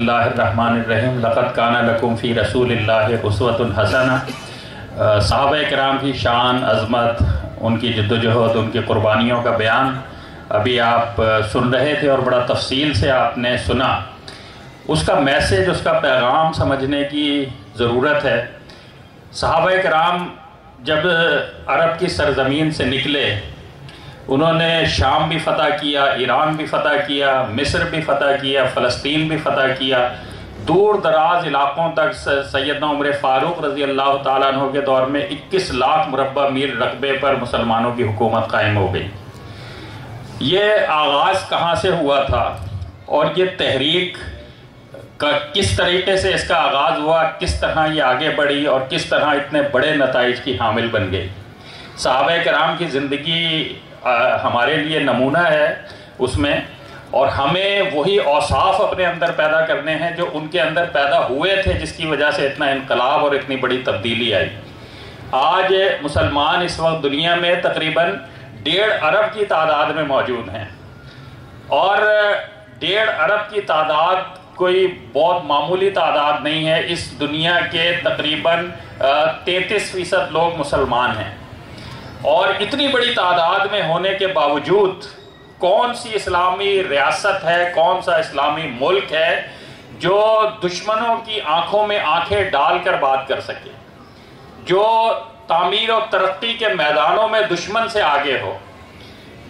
اللہ الرحمن الرحیم لقد کان لکم فی رسول اللہ اسوۃ حسنہ۔ صحابہ کرام کی شان، عظمت، ان کی جد و جہد، ان کی قربانیوں کا بیان ابھی آپ سن رہے تھے اور بڑا تفصیل سے آپ نے سنا۔ اس کا میسیج، اس کا پیغام سمجھنے کی ضرورت ہے۔ صحابہ کرام جب عرب کی سرزمین سے نکلے، انہوں نے شام بھی فتح کیا، ایران بھی فتح کیا، مصر بھی فتح کیا، فلسطین بھی فتح کیا، دور دراز علاقوں تک سیدنا عمر فاروق رضی اللہ تعالیٰ عنہ کے دور میں 21 لاکھ مربع میل رقبے پر مسلمانوں کی حکومت قائم ہو گئی۔ یہ آغاز کہاں سے ہوا تھا اور یہ تحریک کا کس طریقے سے اس کا آغاز ہوا، کس طرح یہ آگے بڑھی اور کس طرح اتنے بڑے نتائج کی حامل بن گئی۔ صحابہ کرام کی زندگی ہمارے لیے نمونہ ہے اس میں، اور ہمیں وہی اوصاف اپنے اندر پیدا کرنے ہیں جو ان کے اندر پیدا ہوئے تھے، جس کی وجہ سے اتنا انقلاب اور اتنی بڑی تبدیلی آئی۔ آج مسلمان اس وقت دنیا میں تقریباً 1.5 ارب کی تعداد میں موجود ہیں، اور 1.5 ارب کی تعداد کوئی بہت معمولی تعداد نہیں ہے۔ اس دنیا کے تقریباً 33% لوگ مسلمان ہیں، اور اتنی بڑی تعداد میں ہونے کے باوجود کون سی اسلامی ریاست ہے، کون سا اسلامی ملک ہے جو دشمنوں کی آنکھوں میں آنکھیں ڈال کر بات کر سکے، جو تعمیر و ترقی کے میدانوں میں دشمن سے آگے ہو،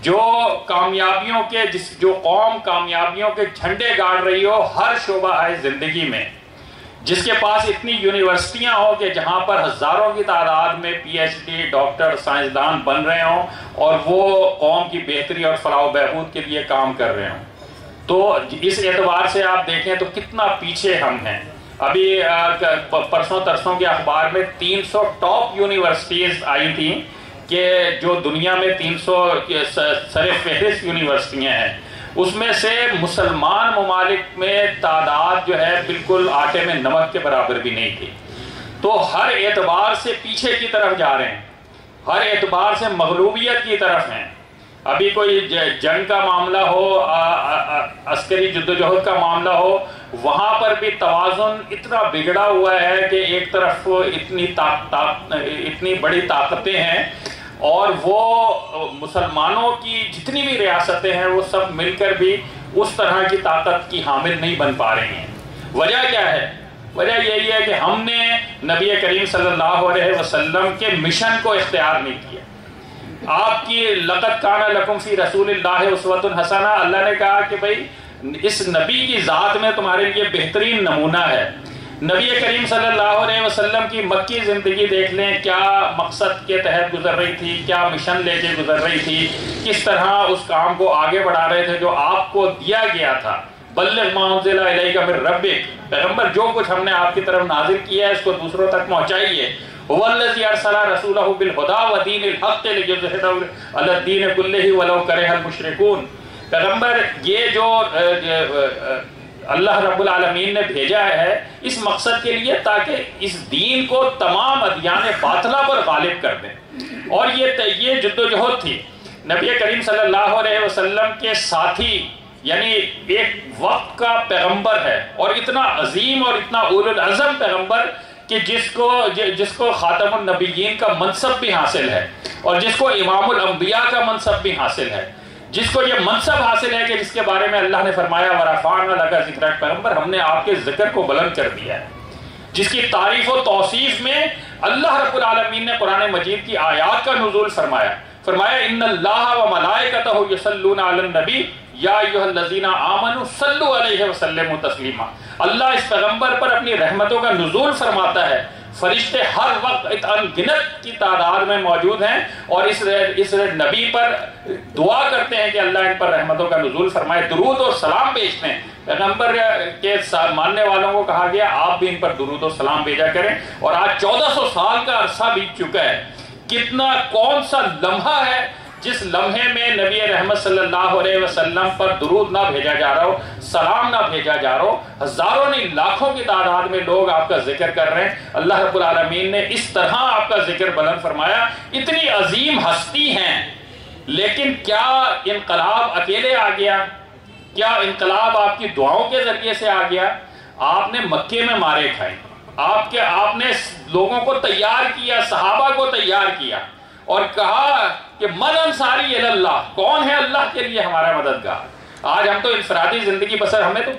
جو قوم کامیابیوں کے جھنڈے گاڑ رہی ہو ہر شعبہ زندگی میں، جس کے پاس اتنی یونیورسٹیاں ہوں کہ جہاں پر ہزاروں کی تعداد میں پی ایچ ڈی، ڈاکٹر، سائنسدان بن رہے ہوں اور وہ قوم کی بہتری اور فلاح و بہبود کے لیے کام کر رہے ہوں۔ تو اس اعتبار سے آپ دیکھیں تو کتنا پیچھے ہم ہیں۔ ابھی پرسوں ترسوں کے اخبار میں 300 ٹاپ یونیورسٹیز آئی تھیں کہ جو دنیا میں 300 سر فہرست یونیورسٹیاں ہیں، اس میں سے مسلمان ممالک میں تعداد جو ہے بالکل آٹے میں نمک کے برابر بھی نہیں تھی۔ تو ہر اعتبار سے پیچھے کی طرف جا رہے ہیں، ہر اعتبار سے مغلوبیت کی طرف ہیں۔ ابھی کوئی جنگ کا معاملہ ہو، عسکری جدوجہد کا معاملہ ہو، وہاں پر بھی توازن اتنا بگڑا ہوا ہے کہ ایک طرف اتنی بڑی طاقتیں ہیں اور وہ مسلمانوں کی جتنی بھی ریاستیں ہیں وہ سب مل کر بھی اس طرح کی طاقت کی حامل نہیں بن پا رہی ہیں۔ وجہ کیا ہے؟ وجہ یہی ہے کہ ہم نے نبی کریم صلی اللہ علیہ وسلم کے مشن کو اختیار نہیں کیا۔ آپ کی لقد کان لکم فی رسول اللہ اسوۃ حسنہ، اللہ نے کہا کہ بھئی اس نبی کی ذات میں تمہارے لیے بہترین نمونہ ہے۔ نبی کریم صلی اللہ علیہ وسلم کی مکی زندگی دیکھ لیں، کیا مقصد کے تحت گزر رہی تھی، کیا مشن لے کے گزر رہی تھی، کس طرح اس کام کو آگے بڑھا رہے تھے جو آپ کو دیا گیا تھا۔ بلغ ما انزل الیک من ربک، پیغمبر جو کچھ ہم نے آپ کی طرف نازل کیا ہے اس کو دوسروں تک پہنچائیے۔ هو الذی ارسل رسولہ بالہدی ودین الحق لیظہرہ علی الدین کلہ ولو کرہ المشرکون۔ پیغمبر یہ جو اللہ رب العالمین نے بھیجا ہے اس مقصد کے لیے تاکہ اس دین کو تمام ادیان باطلہ پر غالب کر دیں، اور یہ جدوجہد تھی۔ نبی کریم صلی اللہ علیہ وسلم کے ساتھی، یعنی ایک وقت کا پیغمبر ہے اور اتنا عظیم اور اتنا اولو العزم پیغمبر کہ جس کو خاتم النبیین کا منصب بھی حاصل ہے اور جس کو امام الانبیاء کا منصب بھی حاصل ہے، جس کو یہ منصب حاصل ہے کہ جس کے بارے میں اللہ نے فرمایا وَرَفَعْنَا لَكَ ذِكْرَكَ، پیغمبر ہم نے آپ کے ذکر کو بلند کر دیا ہے، جس کی تعریف و توصیف میں اللہ رب العالمین نے قرآن مجید کی آیات کا نزول فرمایا ان اللہ وملائکتہ یصلون علی النبی یا ایھا الذین آمنوا صلوا علیہ وسلموا تسلیما۔ اللہ اس پیغمبر پر اپنی رحمتوں کا نزول فرماتا ہے، فرشتے ہر وقت ان گنت کی تعداد میں موجود ہیں اور اس نبی پر دعا کرتے ہیں کہ اللہ ان پر رحمتوں کا نزول فرمائے، درود و سلام بھیجتے ہیں۔ پیغمبر کے ماننے والوں کو کہا گیا آپ بھی ان پر درود و سلام بھیجا کریں، اور آج 1400 سال کا عرصہ بیت چکا ہے۔ کون سا لمحہ ہے جس لمحے میں نبی رحمت صلی اللہ علیہ وسلم پر درود نہ بھیجا جا رہا ہو، سلام نہ بھیجا جا رہا ہو۔ ہزاروں نہیں لاکھوں کی تعداد میں لوگ آپ کا ذکر کر رہے ہیں۔ اللہ رب العالمین نے اس طرح آپ کا ذکر بلند فرمایا۔ اتنی عظیم ہستی ہیں، لیکن کیا انقلاب اکیلے آ گیا؟ کیا انقلاب آپ کی دعاؤں کے ذریعے سے آ گیا؟ آپ نے مکے میں مارے کھائے، آپ نے لوگوں کو تیار کیا، صحابہ کو تیار کیا اور کہا کہ من انصاری الی اللہ، کون ہے اللہ کے لیے ہمارا مددگار؟ آج ہم تو انفرادی زندگی بسر، ہمیں تو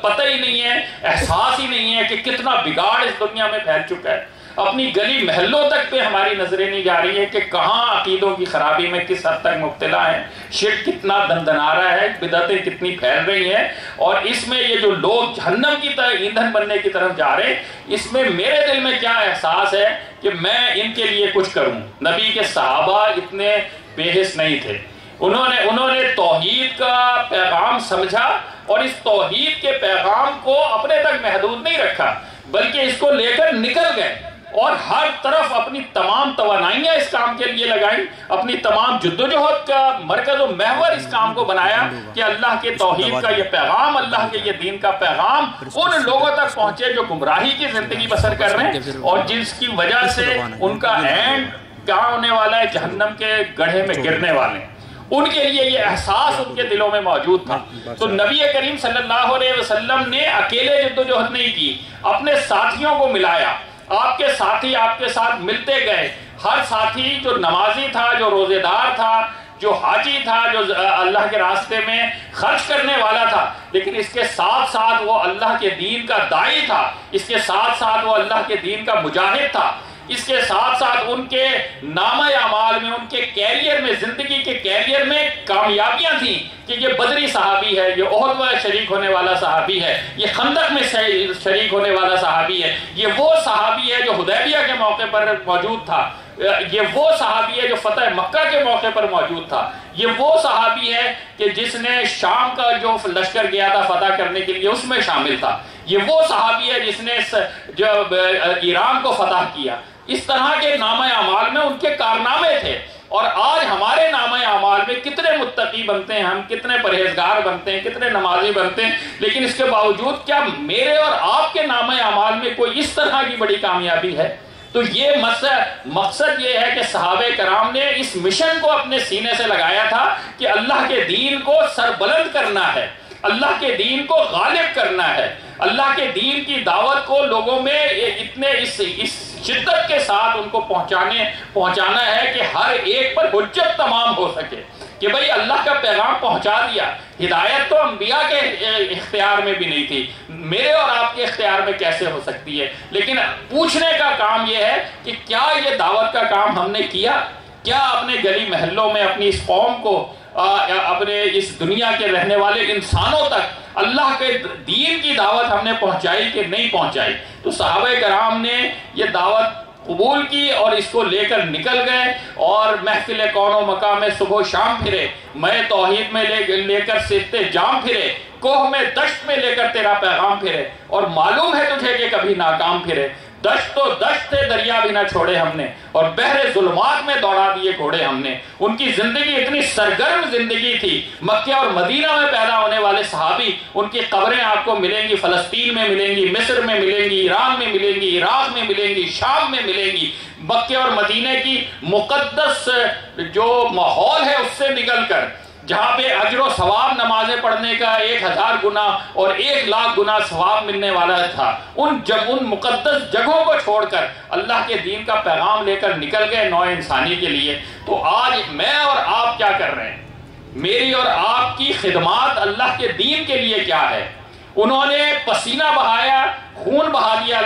پتہ ہی نہیں ہے، احساس ہی نہیں ہے کہ کتنا بگاڑ اس دنیا میں پھیل چکا ہے۔ اپنی گلی محلوں تک پہ ہماری نظریں نہیں جا رہی ہے کہ کہاں عقیدوں کی خرابی میں کس حد تک مبتلا ہیں، شرک کتنا دندنا رہا ہے، بدعتیں کتنی پھیل رہی ہیں، اور اس میں یہ جو لوگ جہنم کی طرح ایندھن بننے کی طرف جا رہے ہیں، اس میں میرے دل میں کیا احساس ہے کہ میں ان کے لیے کچھ کروں۔ نبی کے صحابہ اتنے بے حس نہیں تھے، انہوں نے توحید کا پیغام سمجھا اور اس توحید کے پیغام کو اپنے تک محدود نہیں رکھا، بلکہ اس کو لے کر نکل گئے اور ہر طرف اپنی تمام توانائیاں اس کام کے لیے لگائیں، اپنی تمام جدوجہد کا مرکز و محور اس کام کو بنایا کہ اللہ کے توحید کا یہ پیغام، اللہ کے یہ دین کا پیغام ان لوگوں تک پہنچے جو گمراہی کی زندگی بسر کر رہے ہیں اور جس کی وجہ سے ان کا اینڈ کہاں ہونے والا ہے، جہنم کے گڑھے میں گرنے والے ہیں۔ ان کے لیے یہ احساس ان کے دلوں میں موجود تھا۔ تو نبی کریم صلی اللہ علیہ وسلم نے اکیلے جدوجہد نہیں کی، اپنے ساتھیوں کو ملایا، آپ کے ساتھی آپ کے ساتھ ملتے گئے، ہر ساتھی جو نمازی تھا، جو روزے دار تھا، جو حاجی تھا، جو اللہ کے راستے میں خرچ کرنے والا تھا، لیکن اس کے ساتھ ساتھ وہ اللہ کے دین کا داعی تھا، اس کے ساتھ ساتھ وہ اللہ کے دین کا مجاہد تھا، اس کے ساتھ ساتھ ان کے نامہ اعمال میں، ان کے کیریئر میں، زندگی کے کیریئر میں کامیابیاں تھیں کہ یہ بدری صحابی ہے، یہ احد میں شریک ہونے والا صحابی ہے، یہ خندق میں شریک ہونے والا صحابی ہے، یہ وہ صحابی ہے جو حدیبیہ کے موقع پر موجود تھا، یہ وہ صحابی ہے جو فتح مکہ کے موقع پر موجود تھا، یہ وہ صحابی ہے کہ جس نے شام کا جو لشکر گیا تھا فتح کرنے کے لیے اس میں شامل تھا، یہ وہ صحابی ہے جس نے جو ایران کو فتح کیا۔ اس طرح کے نامہ اعمال میں ان کے کارنامے تھے، اور آج ہمارے نامہ اعمال میں کتنے متقی بنتے ہیں ہم، کتنے پرہیزگار بنتے ہیں، کتنے نمازی بنتے ہیں، لیکن اس کے باوجود کیا میرے اور آپ کے نامہ اعمال میں کوئی اس طرح کی بڑی کامیابی ہے؟ تو یہ مقصد یہ ہے کہ صحابہ کرام نے اس مشن کو اپنے سینے سے لگایا تھا کہ اللہ کے دین کو سربلند کرنا ہے، اللہ کے دین کو غالب کرنا ہے، اللہ کے دین کی دعوت کو لوگوں میں اتنے اس شدت کے ساتھ ان کو پہنچانا ہے کہ ہر ایک پر حجت تمام ہو سکے کہ بھئی اللہ کا پیغام پہنچا دیا۔ ہدایت تو انبیاء کے اختیار میں بھی نہیں تھی، میرے اور آپ کے اختیار میں کیسے ہو سکتی ہے؟ لیکن پوچھنے کا کام یہ ہے کہ کیا یہ دعوت کا کام ہم نے کیا؟ کیا اپنے گلی محلوں میں اپنی اس قوم کو، اپنے اس دنیا کے رہنے والے انسانوں تک اللہ کے دین کی دعوت ہم نے پہنچائی کہ نہیں پہنچائی؟ تو صحابہ کرام نے یہ دعوت قبول کی اور اس کو لے کر نکل گئے اور محفل کون و مقام میں صبح و شام پھرے، میں توحید میں لے کر سیتے جام پھرے، کوہ میں دشت میں لے کر تیرا پیغام پھرے، اور معلوم ہے تجھے کہ کبھی ناکام پھرے۔ دشت تو دشت تھے، دریا بھی نہ چھوڑے ہم نے، اور بحر ظلمات میں دوڑا دیے گھوڑے ہم نے۔ ان کی زندگی اتنی سرگرم زندگی تھی۔ مکہ اور مدینہ میں پیدا ہونے والے صحابی، ان کی قبریں آپ کو ملیں گی، فلسطین میں ملیں گی، مصر میں ملیں گی، ایران میں ملیں گی، عراق میں ملیں گی، شام میں ملیں گی۔ مکہ اور مدینہ کی مقدس جو ماحول ہے اس سے نکل کر جہاں پہ اجر و ثواب نمازیں پڑھنے کا 1000 گنا اور 1,00,000 گنا ثواب ملنے والا تھا، ان مقدس جگہوں کو چھوڑ کر اللہ کے دین کا پیغام لے کر نکل گئے نوع انسانی کے لیے۔ تو آج میں اور آپ کیا کر رہے ہیں؟ میری اور آپ کی خدمات اللہ کے دین کے لیے کیا ہے؟ انہوں نے پسینہ بہایا، خون بہا دیا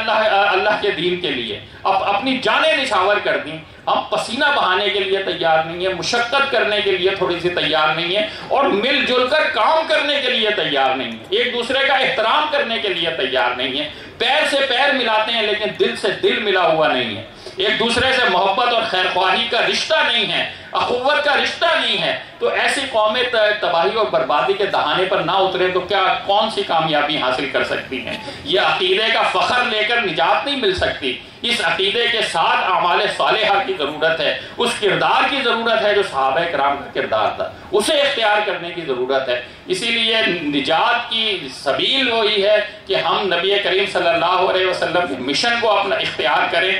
اللہ کے دین کے لیے، اپنی جانیں نچھاور کر دیں۔ ہم پسینہ بہانے کے لیے تیار نہیں ہیں، مشقت کرنے کے لیے تھوڑی سی تیار نہیں ہیں، اور مل جل کر کام کرنے کے لیے تیار نہیں ہیں، ایک دوسرے کا احترام کرنے کے لیے تیار نہیں ہیں۔ پیر سے پیر ملاتے ہیں لیکن دل سے دل ملا ہوا نہیں ہے، ایک دوسرے سے محبت اور خیر خواہی کا رشتہ نہیں ہے، اخوت کا رشتہ نہیں ہے۔ تو ایسی قومیں تباہی اور بربادی کے دہانے پر نہ اترے تو کیا کون سی کامیابی حاصل کر سکتی ہیں؟ یہ عقیدے کا فخر لے کر نجات نہیں مل سکتی، اس عقیدے کے ساتھ اعمال صالحہ کی ضرورت ہے، اس کردار کی ضرورت ہے جو صحابہ کرام کا کردار تھا، اسے اختیار کرنے کی ضرورت ہے۔ اسی لیے نجات کی سبیل وہی ہے کہ ہم نبی کریم صلی اللہ علیہ وسلم کے مشن کو اپنا اختیار کریں،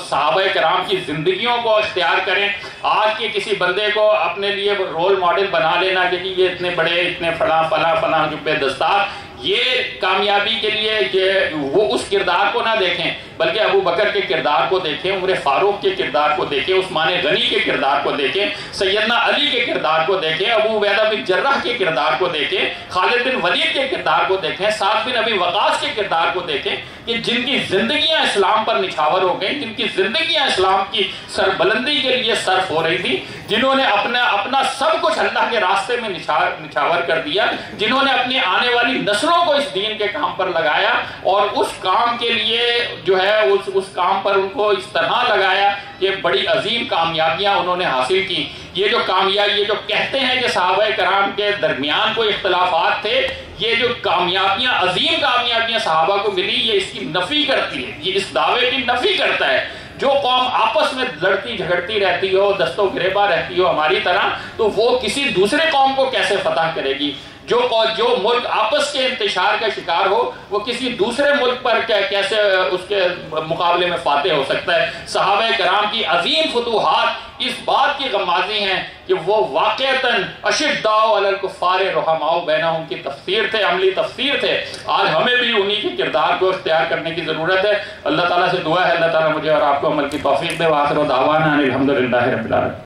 صحابہ کرام کی زندگیوں کو اختیار کریں۔ آج کے کسی بندے کو اپنے لیے رول ماڈل بنا لینا کہ یہ اتنے بڑے، اتنے فلاں جبے دستار، یہ کامیابی کے لیے کہ وہ اس کردار کو نہ دیکھیں بلکہ ابو بکر کے کردار کو دیکھیں، عمر فاروق کے کردار کو دیکھیں، عثمان غنی کے کردار کو دیکھیں، سیدنا علی کے کردار کو دیکھیں، ابو عبیدہ بن جراح کے کردار کو دیکھیں، خالد بن ولید کے کردار کو دیکھیں، سعد بن ابی وقاص کے کردار کو دیکھیں کہ جن کی زندگیاں اسلام پر نچھاور ہو گئیں، جن کی زندگیاں اسلام کی سربلندی کے لیے صرف ہو رہی تھی، جنہوں نے اپنا سب کچھ اللہ کے راستے میں نچھاور کر دیا، جنہوں نے اپنی آنے والی نسلوں کو اس دین کے کام پر لگایا اور اس کام کے لیے جو ہے اس کام پر ان کو اس طرح لگایا کہ بڑی عظیم کامیابیاں انہوں نے حاصل کی۔ یہ جو کامیابی، یہ جو کہتے ہیں کہ صحابہ کرام کے درمیان کوئی اختلافات تھے، یہ جو کامیابیاں، عظیم کامیابیاں صحابہ کو ملی، یہ اس کی نفی کرتی ہے، یہ اس دعوے کی نفی کرتا ہے۔ جو قوم آپس میں لڑتی جھگڑتی رہتی ہو، دست و گریباں رہتی ہو ہماری طرح، تو وہ کسی دوسرے قوم کو کیسے فتح کرے گی؟ جو ملک آپس کے انتشار کا شکار ہو، وہ کسی دوسرے ملک پر کیسے اس کے مقابلے میں فاتح ہو سکتا ہے؟ صحابہ کرام کی عظیم فتوحات اس بات کی غمازی ہیں کہ وہ واقعتاً اشداء علی الکفار رحماء بینہم کی تفسیر تھے، عملی تفسیر تھے۔ آج ہمیں بھی انہی کے کردار کو اختیار کرنے کی ضرورت ہے۔ اللہ تعالیٰ سے دعا ہے اللہ تعالیٰ مجھے اور آپ کو عمل کی توفیق دے۔ وآخر دعوانا ان الحمدللہ رب العالمین۔